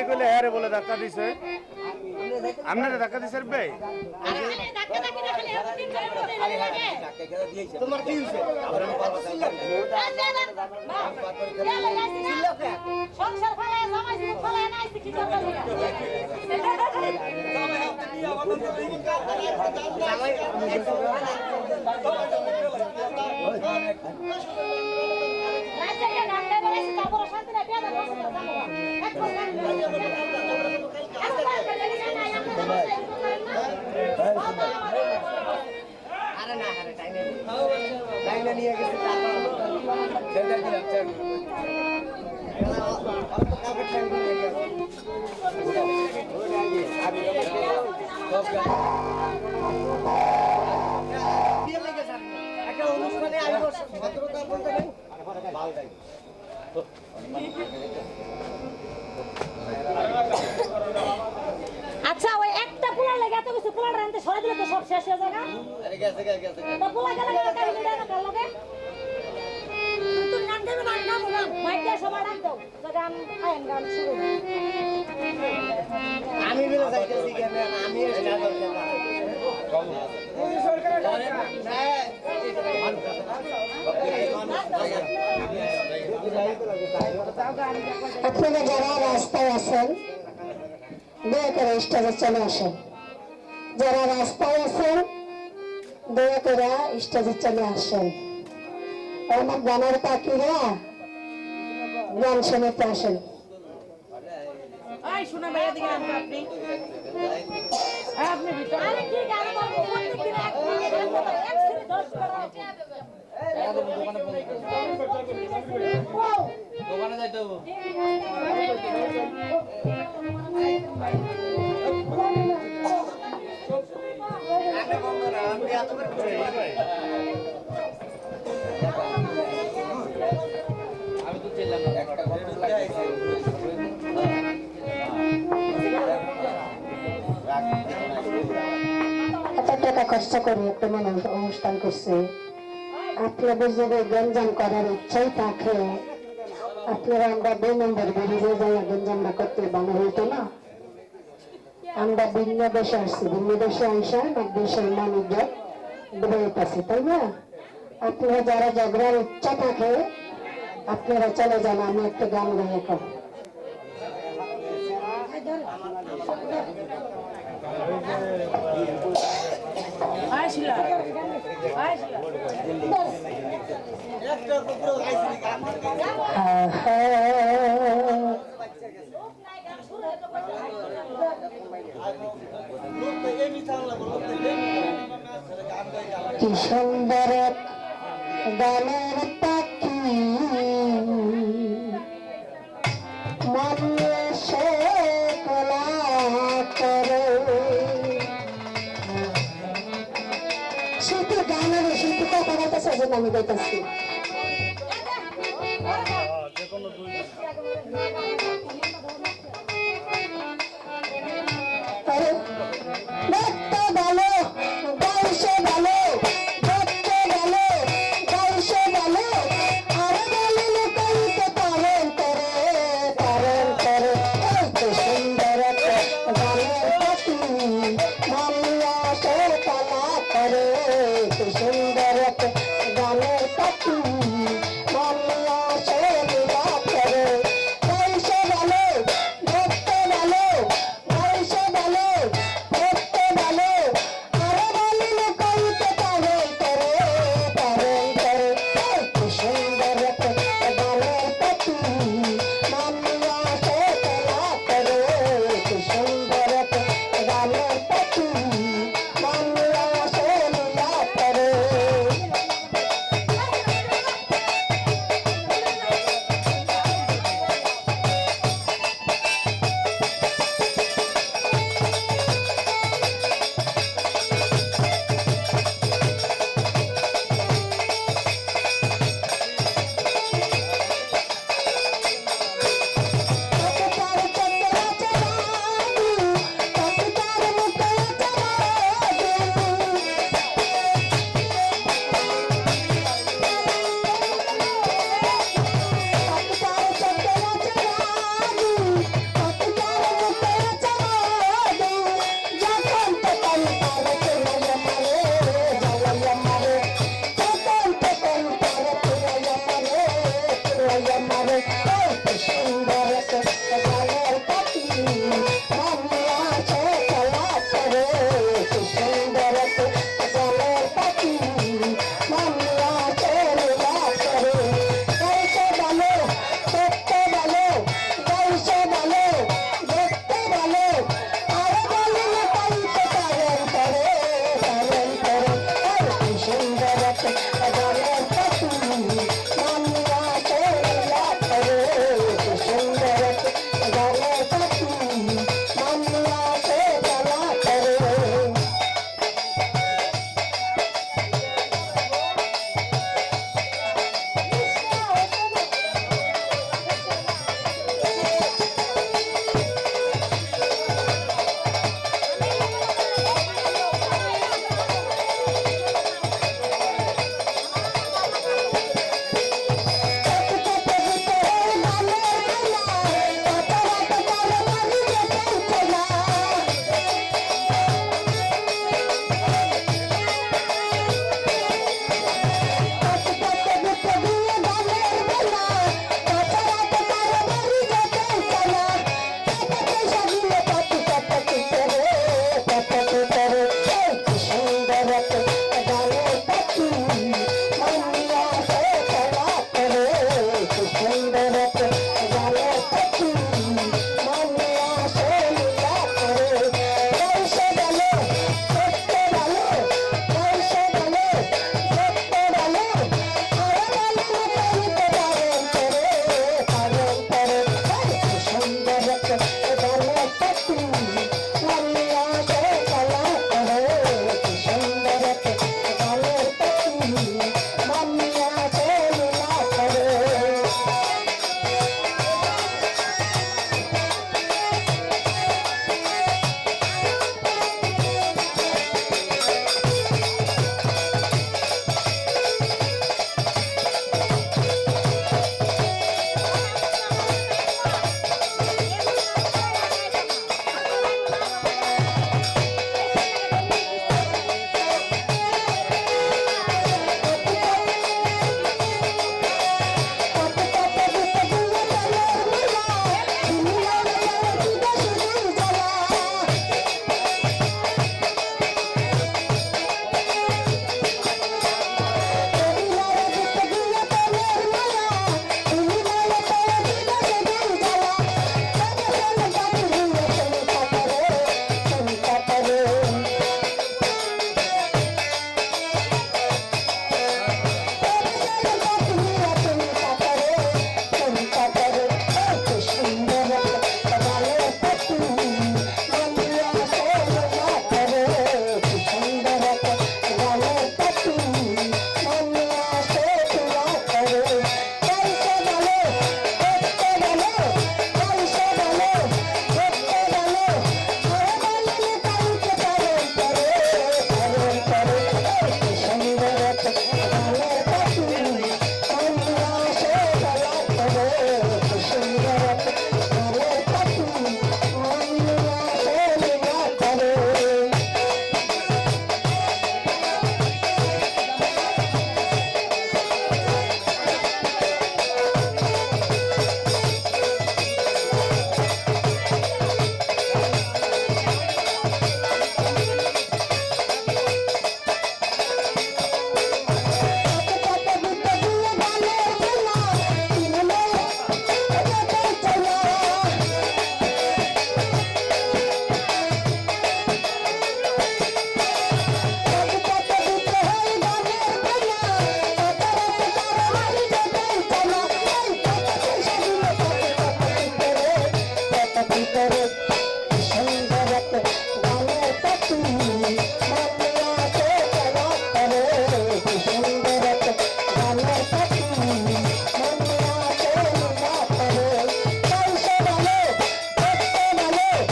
ভাই কইলে হ্যাঁ রে বলে ধাক্কা দিছে। আপনারা ধাক্কা দিছেন ভাই? তোমার কি হইছে? সংসার ফলায় জামাই জীবন ফলায় নাই কি করব? আরে না আরে টাইম নিয়ে গেছে ছেড়ে দিলাম ছেড়ে একটা অনুষ্ঠানে আইব ভদ্রতা বলতে নেই ভালো লাগে আচ্ছা ওই একটা পোলা লাগে এত কিছু পোলা রানতে সরাই দিলে তো সব শেষ হয়ে যাবে না আরে গেছে তো পোলা গেলে গাড়ি নিয়ে না কাল লাগে তুই গান গাইবে না গান গান মাইকে সবাই ডাক দাও গান আইন গান শুরু আমি বিলে যাইতেছি কেন আমি স্টার্ট করতে পারি সরকার আপনারা যারা রাস্তায় আছেন দয়া করে স্টেজে চলে আসেন। যারা রাস্তায় আছেন দয়া করে স্টেজে চলে আসেন। অনেক গানের পাখিরা গান শুনতে আসেন। আই শোনা ভাইয়া দিকে আপনি আপনি ভিতরে আরে কি গান করব প্রত্যেকদিন এক মিনিট এক সেকেন্ড 10 করা দোকানে যাইতে হবে আমি তো চিল্লাম না একটা এত টাকা খরচা করে একটা মানুষ অনুষ্ঠান করছে, আপনাদের যদি গঞ্জাম করার ইচ্ছাই থাকে আপনারা আমরা 2 নম্বর বেরিয়ে যাই গঞ্জামটা করতে ভালো হইতো না? আমরা ভিন্ন দেশে আসছি, ভিন্ন দেশে আইসা দেশের মানুষ বেরোইতেছি, তাই না? আপনারা যারা ঝগড়ার ইচ্ছা থাকে আপনারা চলে যান, আমি একটা গান গাই এখন। কি সুন্দর গানের পাখি মনে সে কলা করে, শুধু গানের শুধু কথা বলতেছে আমি গাইতেছি।